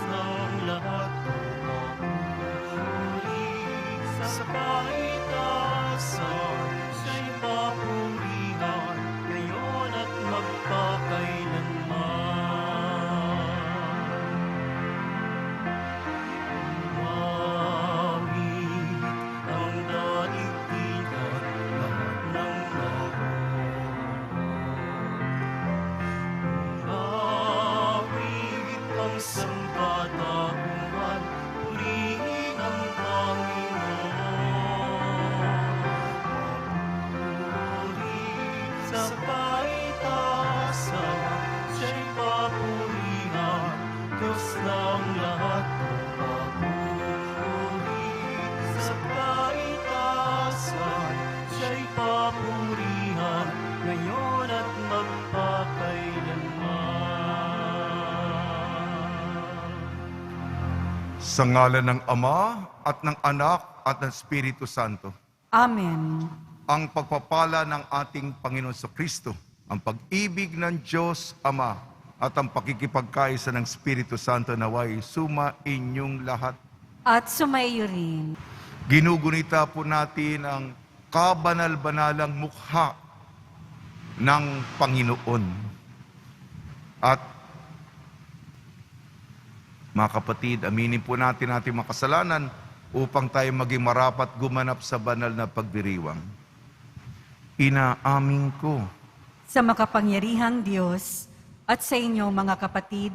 ng lahat, papuri sa kaitaasan, siya'y papurihan, ngayon at magpakailanman. Mawit ang daigdigan, lahat ng Mawit ang sangkatauhan, purihin ang Panginoon. Papuri sa kaitaasan, siya'y papurihan, Diyos ng lahat. Papuri sa kaitaasan, siya'y papurihan, ngayon at magpakailanman. Sa ngalan ng Ama at ng Anak at ng Espiritu Santo. Amen. Ang pagpapala ng ating Panginoon Kristo, ang pag-ibig ng Diyos Ama at ang pakikipagkaisa ng Espiritu Santo naway suma inyong lahat. At sumaiyo rin. Ginugunita po natin ang kabanal-banalang mukha ng Panginoon. At mga kapatid, aminin po natin ating mga kasalanan upang tayo maging marapat gumanap sa banal na pagdiriwang. Inaamin ko Sa makapangyarihang Diyos at sa inyo mga kapatid,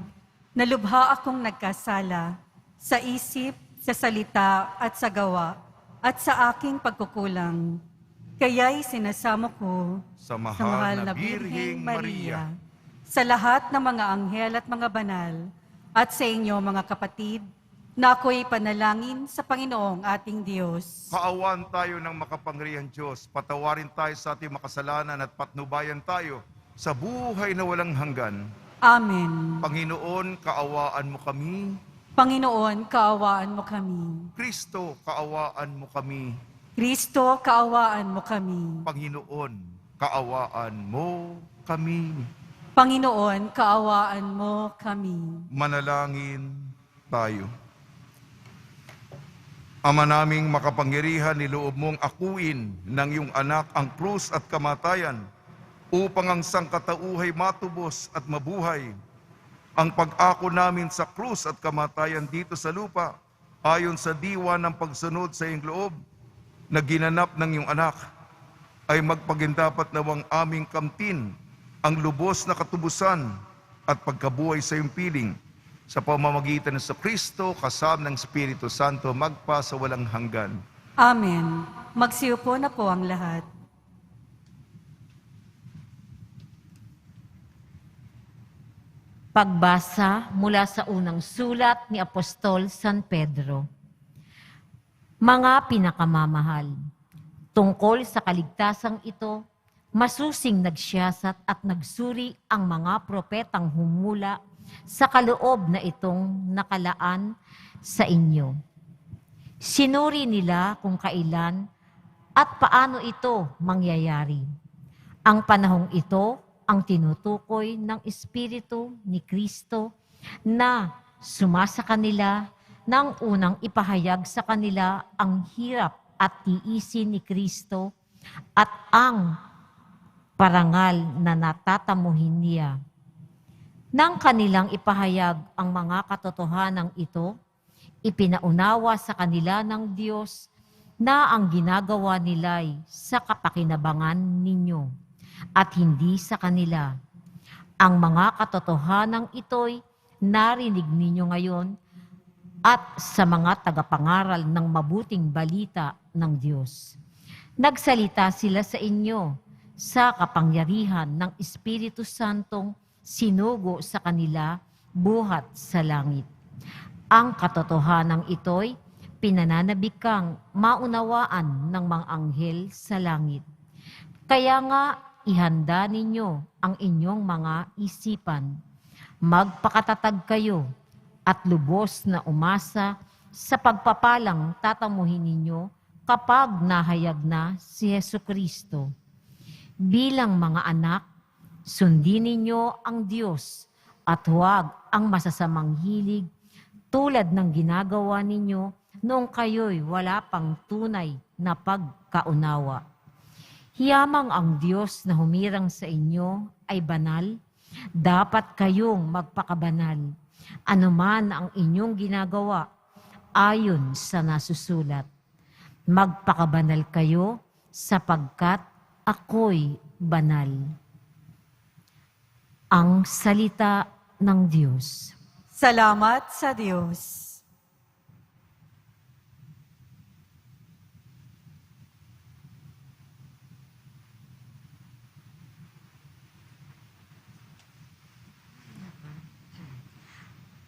na lubha akong nagkasala sa isip, sa salita at sa gawa at sa aking pagkukulang. Kaya'y sinasamo ko sa mahal na Birheng Birheng Maria, sa lahat ng mga anghel at mga banal, at sa inyo mga kapatid, na ako'y panalangin sa Panginoong ating Diyos. kaawan tayo ng makapangyarihang Diyos, patawarin tayo sa ating makasalanan at patnubayan tayo sa buhay na walang hanggan. Amen. Panginoon, kaawaan mo kami. Panginoon, kaawaan mo kami. Kristo, kaawaan mo kami. Kristo, kaawaan mo kami. Panginoon, kaawaan mo kami. Panginoon, kaawaan mo kami. Manalangin tayo. Ama naming makapangyarihan, niloob mong akuin ng iyong anak ang krus at kamatayan upang ang sangkatauhay matubos at mabuhay. Ang pag-ako namin sa krus at kamatayan dito sa lupa, ayon sa diwa ng pagsunod sa iyong loob, na ginanap ng iyong anak, ay magpagindapat nawang aming kamtin ang lubos na katubusan at pagkabuhay sa iyong piling, sa pamamagitan ng Kristo kasama ng Espiritu Santo magpa sa walang hanggan. Amen. Magsiupo na po ang lahat. Pagbasa mula sa unang sulat ni Apostol San Pedro. Mga pinakamamahal, tungkol sa kaligtasang ito, masusing nagsiyasat at nagsuri ang mga propetang humula sa kaloob na itong nakalaan sa inyo. Sinuri nila kung kailan at paano ito mangyayari. Ang panahong ito ang tinutukoy ng Espiritu ni Kristo na sumasa kanila nang unang ipahayag sa kanila ang hirap at tiisin ni Kristo at ang parangal na natatamuhin niya. Nang kanilang ipahayag ang mga katotohanang ito, ipinaunawa sa kanila ng Diyos na ang ginagawa nila'y sa kapakinabangan ninyo at hindi sa kanila. Ang mga katotohanang ito'y narinig ninyo ngayon at sa mga tagapangaral ng mabuting balita ng Diyos. Nagsalita sila sa inyo sa kapangyarihan ng Espiritu Santong sinugo sa kanila buhat sa langit. Ang katotohanang ito'y pinananabikang maunawaan ng mga anghel sa langit. Kaya nga, ihanda ninyo ang inyong mga isipan. Magpakatatag kayo at lubos na umasa sa pagpapalang tatamuhin ninyo kapag nahayag na si Jesucristo. Bilang mga anak, sundin ninyo ang Diyos at huwag ang masasamang hilig tulad ng ginagawa ninyo noong kayo'y wala pang tunay na pagkaunawa. Hiyamang ang Diyos na humirang sa inyo ay banal, dapat kayong magpakabanal. Anuman ang inyong ginagawa, ayon sa nasusulat. Magpakabanal kayo sapagkat ako'y banal. Ang salita ng Diyos. Salamat sa Diyos.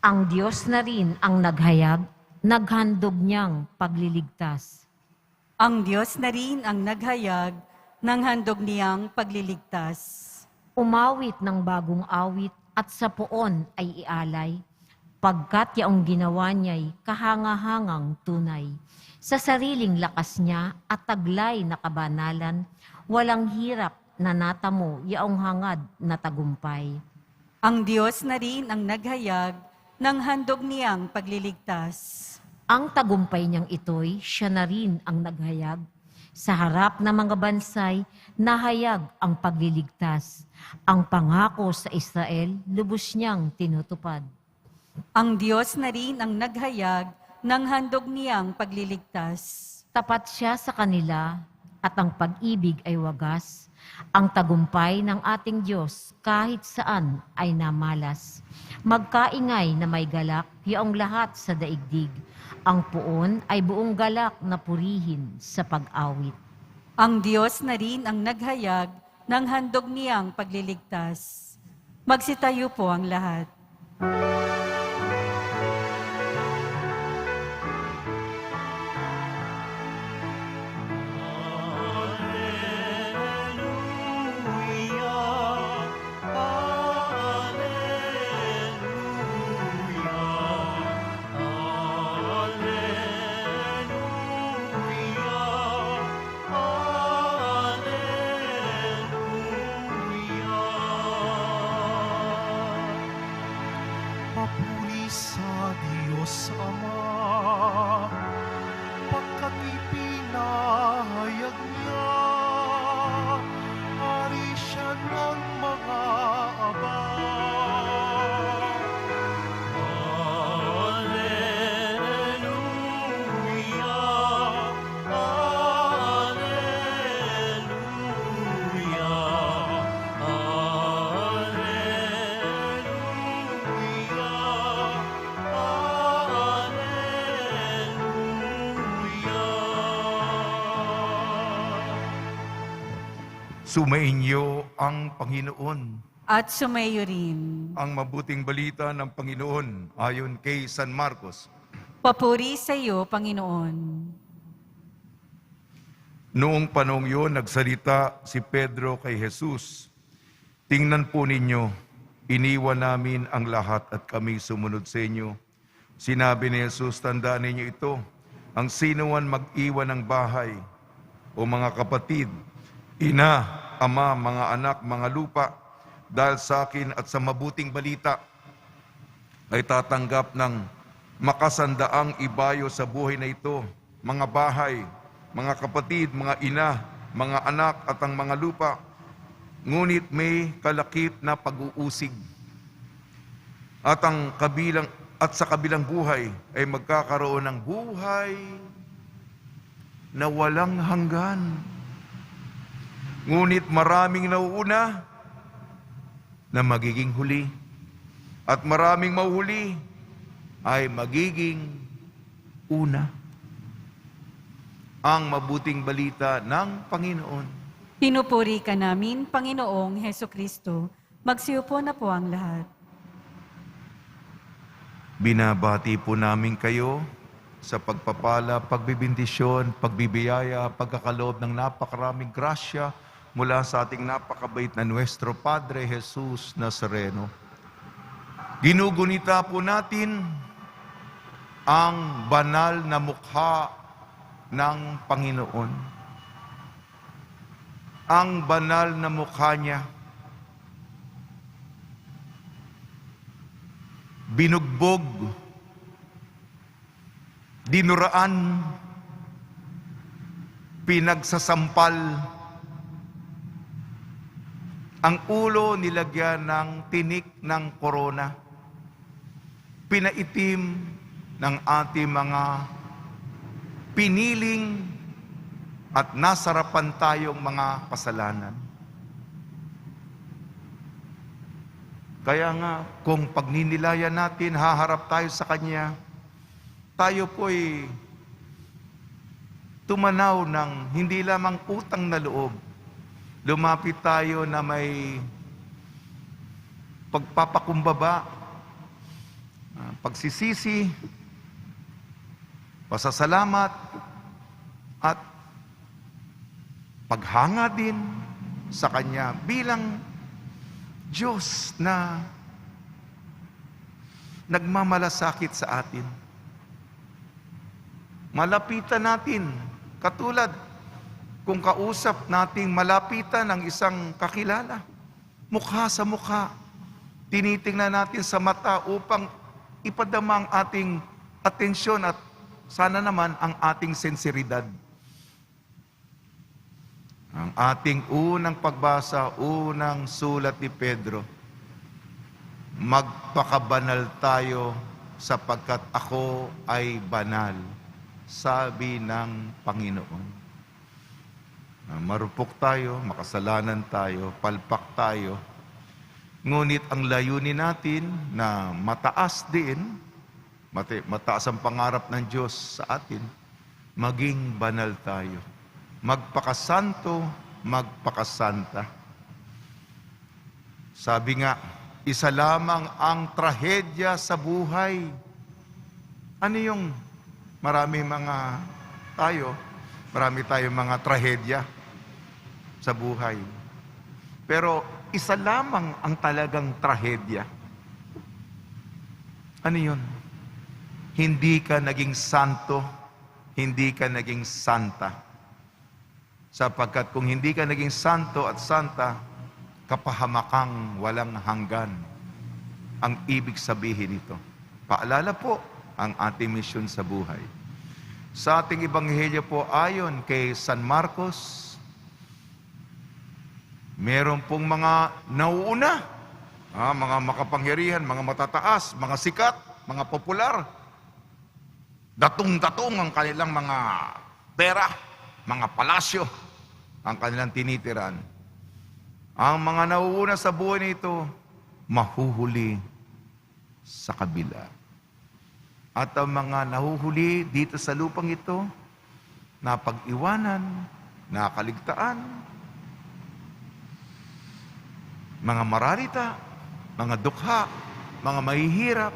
Ang Diyos na rin ang naghayag, naghandog niyang pagliligtas. Ang Diyos na rin ang naghayag ng handog niyang pagliligtas. Umawit ng bagong awit at sa poon ay ialay, pagkat yaong ginawa niya'y kahangahangang tunay. Sa sariling lakas niya at taglay na kabanalan, walang hirap na natamo yaong hangad na tagumpay. Ang Diyos na rin ang naghayag ng handog niyang pagliligtas. Ang tagumpay niyang ito'y siya na rin ang naghayag. Sa harap ng mga bansay, nahayag ang pagliligtas. Ang pangako sa Israel, lubos niyang tinutupad. Ang Diyos na rin ang naghayag ng handog niyang pagliligtas. Tapat siya sa kanila at ang pag-ibig ay wagas. Ang tagumpay ng ating Diyos kahit saan ay namalas. Magkaingay na may galak, yaong lahat sa daigdig. Ang puon ay buong galak na purihin sa pag-awit. Ang Diyos na rin ang naghayag ng handog niyang pagliligtas. Magsitayo po ang lahat. Papuri sa Diyos Ama, pagkat ipinahayag niya, hari siya ng mga abang. Alleluia, Alleluia, Sumainyo ang Panginoon. At sumayo rin. Ang mabuting balita ng Panginoon ayon kay San Marcos. Papuri sa iyo, Panginoon. Noong panahong yun, nagsalita si Pedro kay Jesus. Tingnan po ninyo, iniwan namin ang lahat at kami sumunod sa inyo. Sinabi ni Jesus, tandaan ninyo ito, ang sinuman mag-iwan ng bahay o mga kapatid, ina, ama, mga anak, mga lupa, dahil sa akin at sa mabuting balita, ay tatanggap ng makasandaang ibayo sa buhay na ito, mga bahay, mga kapatid, mga ina, mga anak at ang mga lupa, ngunit may kalakip na pag-uusig. At sa kabilang buhay ay magkakaroon ng buhay na walang hanggan. Ngunit maraming nauuna na magiging huli. At maraming mauhuli ay magiging una. Ang mabuting balita ng Panginoon. Pinupuri ka namin, Panginoong Hesukristo. Magsiupo na po ang lahat. Binabati po namin kayo sa pagpapala, pagbibindisyon, pagbibiyaya, pagkakaloob ng napakaraming grasya mula sa ating napakabait na Nuestro Padre Jesus Nazareno. Ginugunita po natin ang banal na mukha ng Panginoon. Ang banal na mukha niya. Binugbog dinuraan, pinagsasampal, ang ulo nilagyan ng tinik ng korona, pinaitim ng ating mga piniling at nasarapan tayong mga kasalanan. Kaya nga, kung pagninilayan natin, haharap tayo sa Kanya, tayo po'y tumanaw ng hindi lamang utang na loob. Lumapit tayo na may pagpapakumbaba, pagsisisi, pasasalamat, at paghanga din sa Kanya bilang Diyos na nagmamalasakit sa atin. Malapitan natin, katulad kung kausap nating malapitan ng isang kakilala, mukha sa mukha, tinitingnan natin sa mata upang ipadama ang ating atensyon at sana naman ang ating sensiridad. Ang ating unang pagbasa, unang sulat ni Pedro, magpakabanal tayo sapagkat ako ay banal, sabi ng Panginoon. Marupok tayo, makasalanan tayo, palpak tayo. Ngunit ang layunin natin na mataas din, mataas ang pangarap ng Diyos sa atin, maging banal tayo. Magpakasanto, magpakasanta. Sabi nga, isa lamang ang trahedya sa buhay. Ano yung marami tayong mga trahedya sa buhay. Pero isa lamang ang talagang trahedya. Ano yun? Hindi ka naging santo, hindi ka naging santa. Sapagkat kung hindi ka naging santo at santa, kapahamakang walang hanggan. Ang ibig sabihin nito. Paalala po ang ating misyon sa buhay. Sa ating ebanghelyo po ayon kay San Marcos, meron pong mga nauuna, mga makapangyarihan, mga matataas, mga sikat, mga popular. Datong-datong ang kanilang mga pera, mga palasyo, ang kanilang tinitiran. Ang mga nauuna sa buhay nito, mahuhuli sa kabila. At ang mga nahuhuli dito sa lupang ito, napag-iwanan, nakaligtaan, mga mararita, mga dukha, mga mahihirap,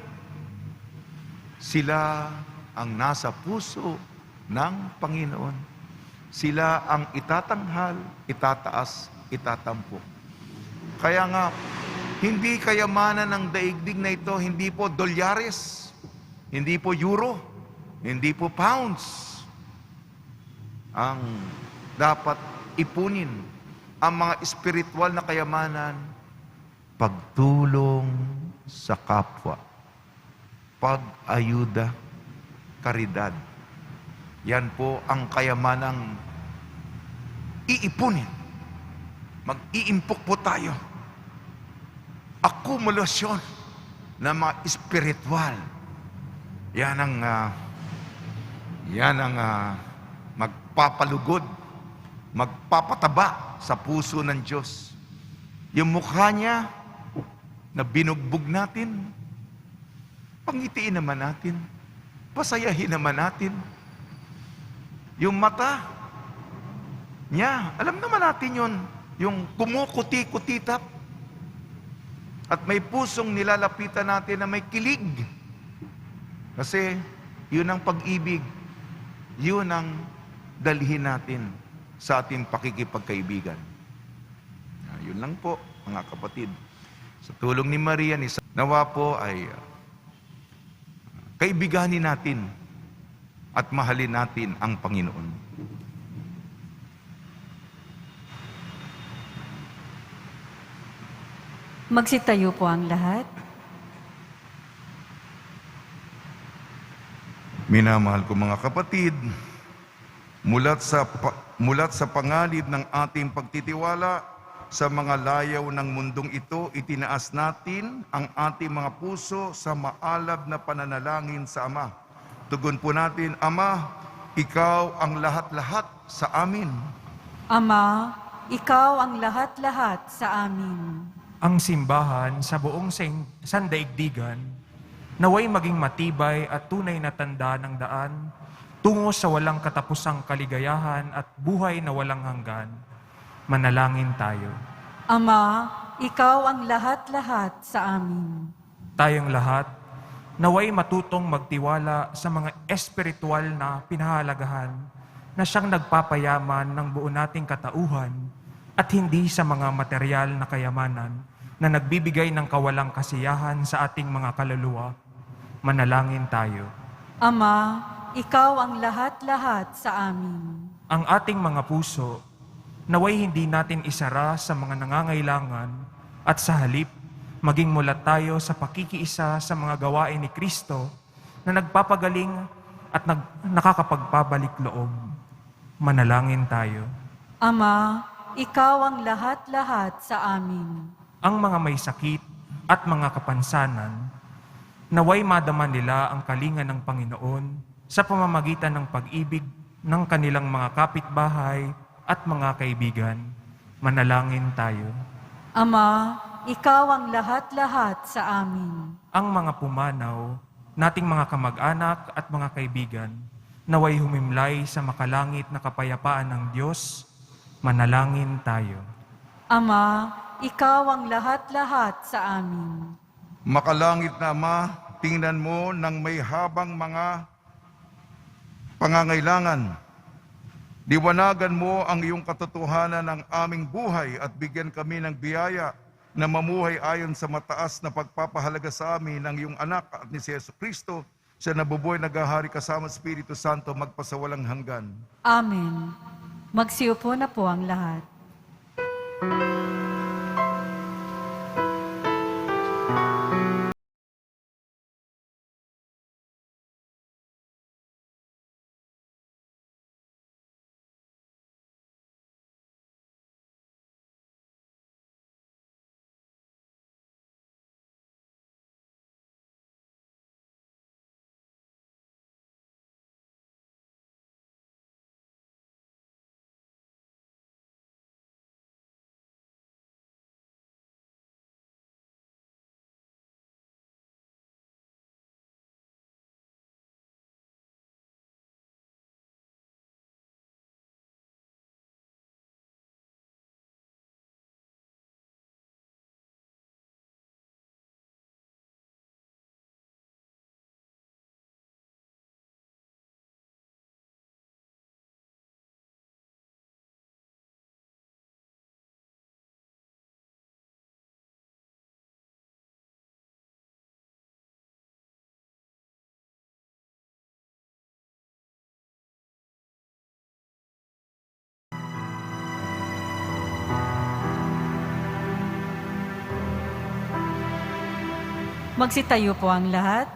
sila ang nasa puso ng Panginoon. Sila ang itatanghal, itataas, itatampo. Kaya nga, hindi kayamanan ng daigdig na ito, hindi po dolyares, hindi po euro, hindi po pounds ang dapat ipunin. Ang mga espiritual na kayamanan, pagtulong sa kapwa, pag-ayuda, karidad. Yan po ang kayamanang iipunin. Mag-iimpok po tayo. Akumulasyon ng mga espiritual. Yan ang magpapalugod, magpapataba sa puso ng Diyos. Yung mukha niya na binugbog natin, pangitiin naman natin, pasayahin naman natin. Yung mata niya, alam naman natin yun, yung kumukuti-kutitap. At may pusong nilalapitan natin na may kilig. Kasi yun ang pag-ibig, yun ang dalhin natin sa ating pakikipagkaibigan. Yun lang po, mga kapatid. Sa tulong ni Maria, nawa po ay kaibiganin natin at mahalin natin ang Panginoon. Magsitayo po ang lahat. Minamahal ko mga kapatid, mulat sa panganib ng ating pagtitiwala sa mga layaw ng mundong ito, itinaas natin ang ating mga puso sa maalab na pananalangin sa Ama. Tugon po natin, Ama, Ikaw ang lahat-lahat sa amin. Ama, Ikaw ang lahat-lahat sa amin. Ang simbahan sa buong sandaigdigan naway maging matibay at tunay na tanda ng daan tungo sa walang katapusang kaligayahan at buhay na walang hanggan. Manalangin tayo. Ama, Ikaw ang lahat-lahat sa amin. Tayong lahat, naway matutong magtiwala sa mga espiritual na pinahalagahan na siyang nagpapayaman ng buo nating katauhan at hindi sa mga material na kayamanan na nagbibigay ng kawalang kasiyahan sa ating mga kaluluwa. Manalangin tayo. Ama, Ikaw ang lahat-lahat sa amin. Ang ating mga puso, naway hindi natin isara sa mga nangangailangan at sa halip, maging mulat tayo sa pakikiisa sa mga gawain ni Kristo na nagpapagaling at nakakapagpabalik loob. Manalangin tayo. Ama, Ikaw ang lahat-lahat sa amin. Ang mga may sakit at mga kapansanan, naway madama nila ang kalinga ng Panginoon sa pamamagitan ng pag-ibig ng kanilang mga kapitbahay at mga kaibigan. Manalangin tayo. Ama, Ikaw ang lahat-lahat sa amin. Ang mga pumanaw, nating mga kamag-anak at mga kaibigan, naway humimlay sa makalangit na kapayapaan ng Diyos. Manalangin tayo. Ama, Ikaw ang lahat-lahat sa amin. Makalangit na Ama, tingnan mo ng may habang mga pangangailangan. Liwanagan mo ang iyong katotohanan ng aming buhay at bigyan kami ng biyaya na mamuhay ayon sa mataas na pagpapahalaga sa amin ng iyong anak at ni Jesu Kristo, siya nabubuhay nagahari kasama Espiritu Santo magpasawalang hanggan. Amen. Magsiupo na po ang lahat. Magsitayo po ang lahat.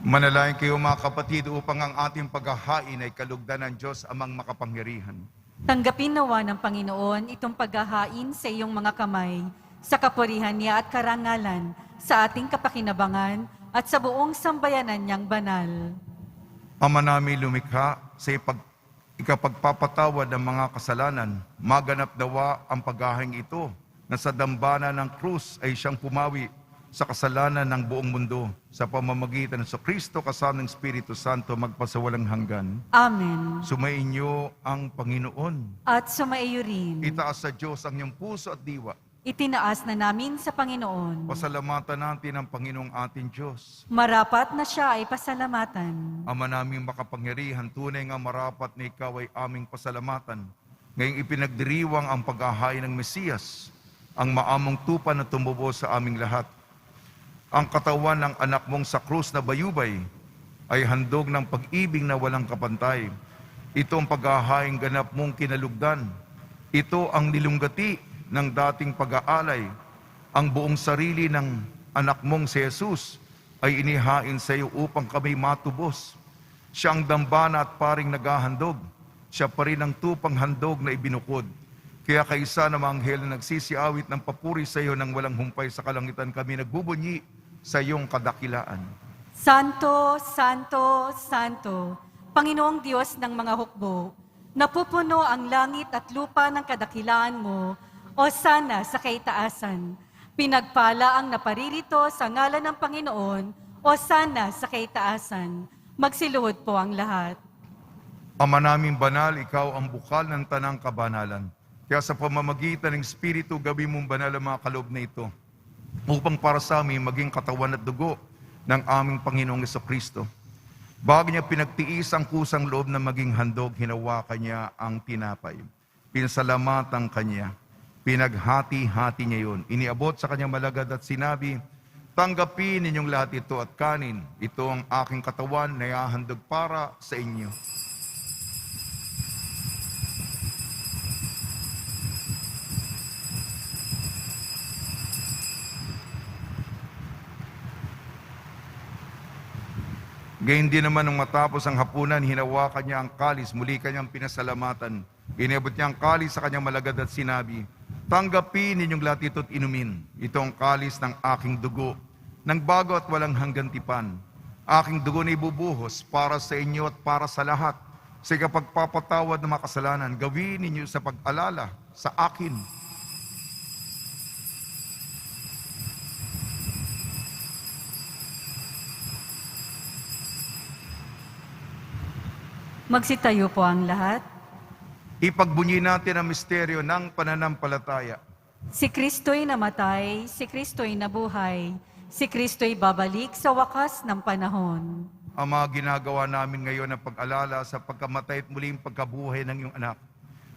Manalangin kayo mga kapatid upang ang ating paghahain ay kalugdan ng Diyos amang makapangyarihan. Tanggapin nawa ng Panginoon itong paghahain sa iyong mga kamay, sa kapurihan niya at karangalan, sa ating kapakinabangan at sa buong sambayanan niyang banal. Ama namin lumikha sa ikapagpapatawad ng mga kasalanan, maganap dawa ang paghahain ito na sa dambana ng krus ay siyang pumawi sa kasalanan ng buong mundo sa pamamagitan ng Kristo kasama ng Espiritu Santo magpasawalang hanggan. Amen. Sumainyo ang Panginoon. At sumaiyo rin. Itaas sa Diyos ang iyong puso at diwa. Itinaas na namin sa Panginoon. Pasalamatan natin ang Panginoong ating Diyos. Marapat na siya ay pasalamatan. Ama naming makapangyarihan, tunay nga marapat na ikaw ay aming pasalamatan. Ngayong ipinagdiriwang ang paghahain ng Mesiyas, ang maamong tupa na tumubo sa aming lahat. Ang katawan ng anak mong sa krus na bayubay ay handog ng pag-ibig na walang kapantay. Ito ang paghahaing ganap mong kinalugdan. Ito ang nilunggati ng dating pag-aalay. Ang buong sarili ng anak mong si Jesus ay inihain sa iyo upang kami matubos. Siya ang dambana at paring naghahandog. Siya pa rin ang tupang handog na ibinukod. Kaya kaisa na mga anghel na nagsisiawit ng papuri sa iyo nang walang humpay sa kalangitan, kami nagbubunyi sa iyong kadakilaan. Santo, Santo, Santo, Panginoong Diyos ng mga hukbo, napupuno ang langit at lupa ng kadakilaan mo, o sana sa kaitaasan. Pinagpala ang naparirito sa ngalan ng Panginoon, o sana sa kaitaasan. Magsiluhod po ang lahat. Ama naming banal, ikaw ang bukal ng tanang kabanalan. Kaya sa pamamagitan ng Espiritu, gawin mong banal ang mga kaloob na ito, upang para sa amin maging katawan at dugo ng aming Panginoong Jesucristo. Bago niya pinagtiis ang kusang loob na maging handog, hinawakan niya ang tinapay. Pinsalamatan kanya. Pinaghati-hati niya yun. Iniabot sa kanyang malagad at sinabi, tanggapin ninyong lahat ito at kanin. Ito ang aking katawan na ihahandog para sa inyo. Gayun din naman nung matapos ang hapunan, hinawakan niya ang kalis, muli kanyang pinasalamatan. Inabot niya ang kalis sa kanyang malagad at sinabi, tanggapin ninyong lahat ito at inumin. Ito ang kalis ng aking dugo, ng bago at walang hanggang tipan. Aking dugo na ibubuhos para sa inyo at para sa lahat. Sa kapagpapatawad ng mga kasalanan, gawin ninyo sa pag-alala sa akin. Magsitayo po ang lahat. Ipagbunyi natin ang misteryo ng pananampalataya. Si Kristo'y namatay, si Kristo'y nabuhay, si Kristo'y babalik sa wakas ng panahon. Ang mga ginagawa namin ngayon ang pag-alala sa pagkamatay at muling pagkabuhay ng iyong anak.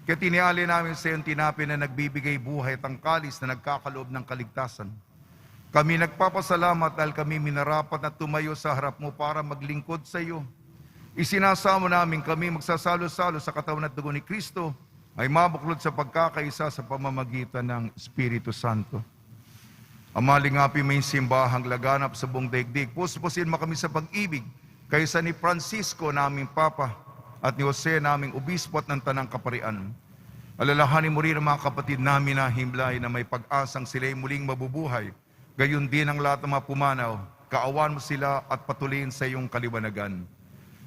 Kaya tiniali namin sa iyong tinapay na nagbibigay buhay at ang kalis na nagkakaloob ng kaligtasan. Kami nagpapasalamat dahil kami minarapat na tumayo sa harap mo para maglingkod sa iyo. Isinasamo namin kami magsasalo-salo sa katawan at dugo ni Kristo ay mabuklod sa pagkakaisa sa pamamagitan ng Espiritu Santo. Amalingapi may simbahang laganap sa buong daigdig. Puspusin mo kami sa pag-ibig kaysa ni Francisco naming Papa at ni Jose naming Obispo at ng Tanang Kaparian. Alalahanin mo rin ang mga kapatid namin na himlay na may pag-asang sila'y muling mabubuhay. Gayon din ang lahat ng mga pumanaw. Kaawan mo sila at patuloyin sa iyong kaliwanagan.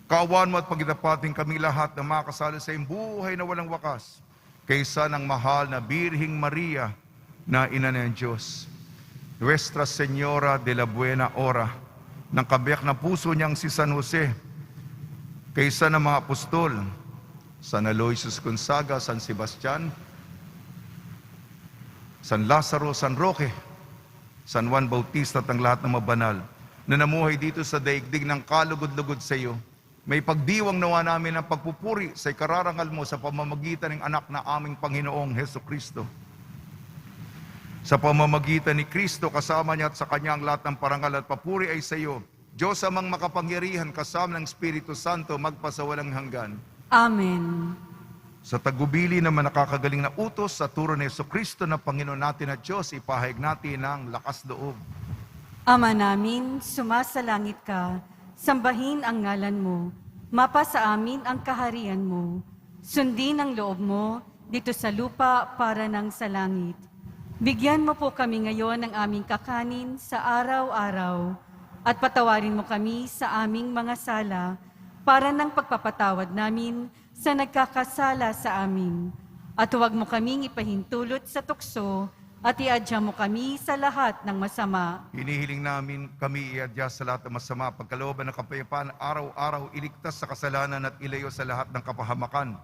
Kaawaan mo at pagdapating kami lahat na makasalo sa iyong buhay na walang wakas, kaysa ng mahal na Birhing Maria na ina ng Diyos. Nuestra Señora de la Buena Hora, ng kabiyak na puso niyang si San Jose, kaysa ng mga apostol, San Aloysius Gonzaga, San Sebastian, San Lazaro, San Roque, San Juan Bautista at ang lahat ng mabanal na namuhay dito sa daigdig ng kalugod-lugod sa iyo. May pagdiwang nawa namin ng pagpupuri sa ikararangal mo sa pamamagitan ng anak na aming Panginoong Hesukristo. Sa pamamagitan ni Kristo, kasama niya at sa kanya ang lahat ng parangal at papuri ay sa iyo. Diyos amang makapangyarihan, kasama ng Espiritu Santo, magpasawalang hanggan. Amen. Sa tagubili naman nakakagaling na utos sa turo ni Hesukristo na Panginoon natin at Diyos, ipahayag natin ang lakas loob. Ama namin, sumasalangit ka, sambahin ang ngalan mo, mapa sa amin ang kaharian mo, sundin ang loob mo dito sa lupa para ng sa langit. Bigyan mo po kami ngayon ng aming kakanin sa araw-araw at patawarin mo kami sa aming mga sala para ng pagpapatawad namin sa nagkakasala sa amin. At huwag mo kaming ipahintulot sa tukso at iadya mo kami sa lahat ng masama. Hinihiling namin kami iadya sa lahat ng masama, pagkalooban ng kapayapaan, araw-araw iligtas sa kasalanan at ilayo sa lahat ng kapahamakan.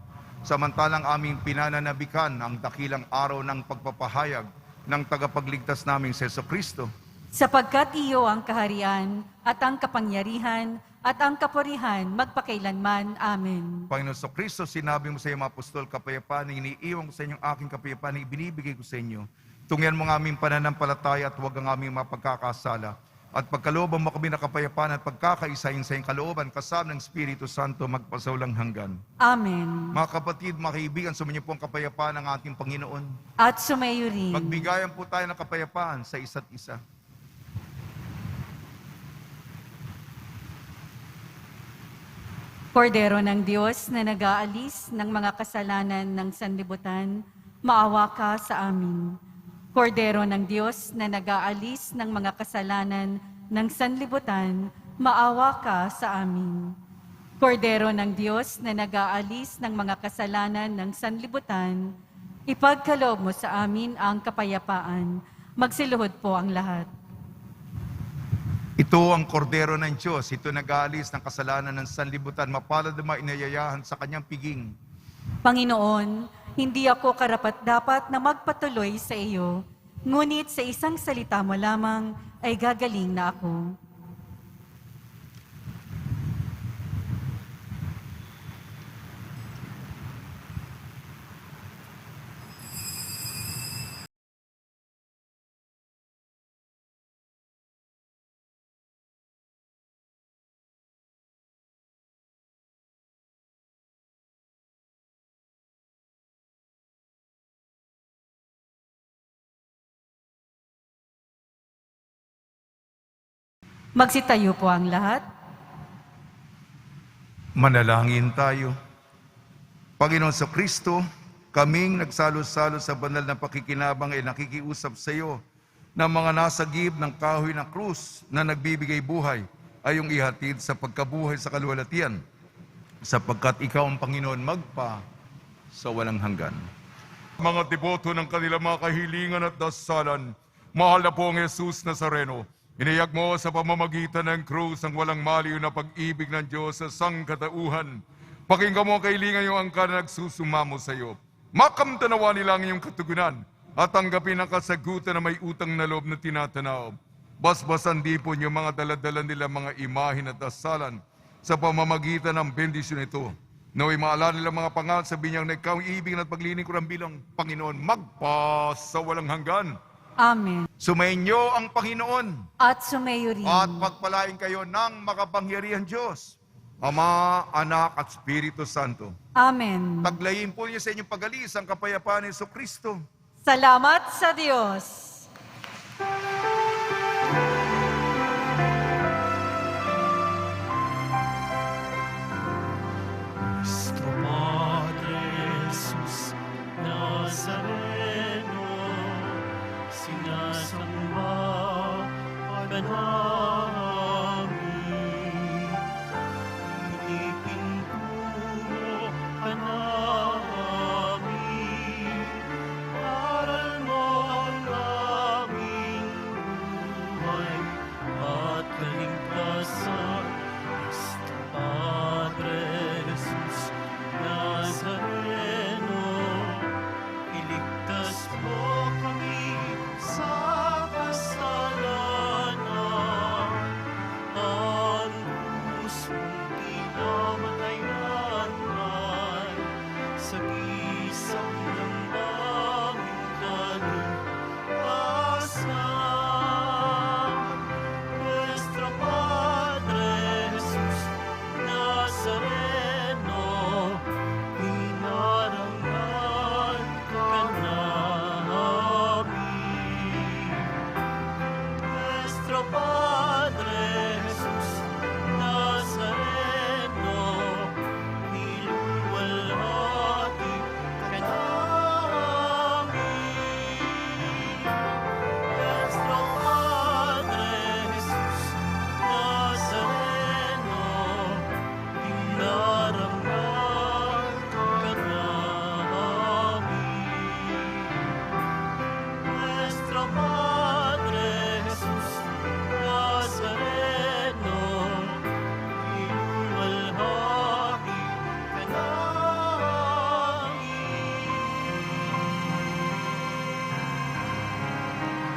Samantalang aming pinananabikan ang dakilang araw ng pagpapahayag ng tagapagligtas naming si Jesucristo. Sapagkat iyo ang kaharian at ang kapangyarihan at ang kapurihan magpakailanman. Amen. Panginoon Jesucristo, sinabi mo sa iyo mga apostol, kapayapaan, iniiwan ko sa inyong aking kapayapaan, ibinibigay ko sa inyo. Tungyan mo ang aming pananampalataya at huwag ang aming mapagkakasala. At pagkalooban mo kami na kapayapaan at pagkakaisahin sa iyong kalooban, kasama ng Espiritu Santo, magpasaulang hanggan. Amen. Mga kapatid, mga kaibigan, sumunyo po ang kapayapaan ng ating Panginoon. At sumayo rin. Magbigayan po tayo ng kapayapaan sa isa't isa. Kordero ng Diyos na nag-aalis ng mga kasalanan ng sanlibutan, maawa ka sa amin. Kordero ng Diyos na nag-aalis ng mga kasalanan ng sanlibutan, maawa ka sa amin. Kordero ng Diyos na nag-aalis ng mga kasalanan ng sanlibutan, ipagkaloob mo sa amin ang kapayapaan. Magsiluhod po ang lahat. Ito ang kordero ng Diyos, ito nag-aalis ng kasalanan ng sanlibutan, mapalad na inayayahan sa kanyang piging. Panginoon, hindi ako karapat-dapat na magpatuloy sa iyo, ngunit sa isang salita mo lamang ay gagaling na ako. Magsitayo po ang lahat. Manalangin tayo. Panginoon sa Kristo, kaming nagsalo-salo sa banal na pakikinabang ay nakikiusap sa iyo na mga nasagip ng kahoy ng krus na nagbibigay buhay ay yung ihatid sa pagkabuhay sa kaluwalhatian, sapagkat ikaw ang Panginoon magpa sa walang hanggan. Mga deboto ng kanilang mga kahilingan at dasalan, mahal na po ang Jesus Nazareno, inayag mo sa pamamagitan ng krus ang walang maliw na pag-ibig ng Diyos sa sangkatauhan. Pakinggan mo ang kahilingan yung angka na nagsusumamo sa iyo. Makamtanawa nila ang iyong katugunan at tanggapin ang kasagutan na may utang na loob na tinatanaw. Basbasan di po niyo mga daladala nila mga imahin at dasalan sa pamamagitan ng bendisyon ito. Naway maalala nila mga pangalan sa binyang na ikaw ibig at pagliling ko ng bilang Panginoon magpa sa walang hanggan. Amen. Sumainyo ang Panginoon At sumayo rin. at pagpalain kayo ng makapangyarihan Diyos, Ama, Anak at Espiritu Santo. Amen. Taglayin po niyo sa inyong pag-alis ang kapayapaan ni Jesucristo. Salamat sa Diyos. Nuestro Padre Jesus Nazareno, sinasamba ka namin, pinipintulo ka namin, aral mo ang aming buhay at kaligtasan. Nuestro Padre Jesus Nazareno, iligtas mo kami sa kasalanan. Ang pusong kinamatayan ay sagisag ng aming kaligtasan. Nuestro Padre Jesus Nazareno, inarangal ka namin. Nuestro Padre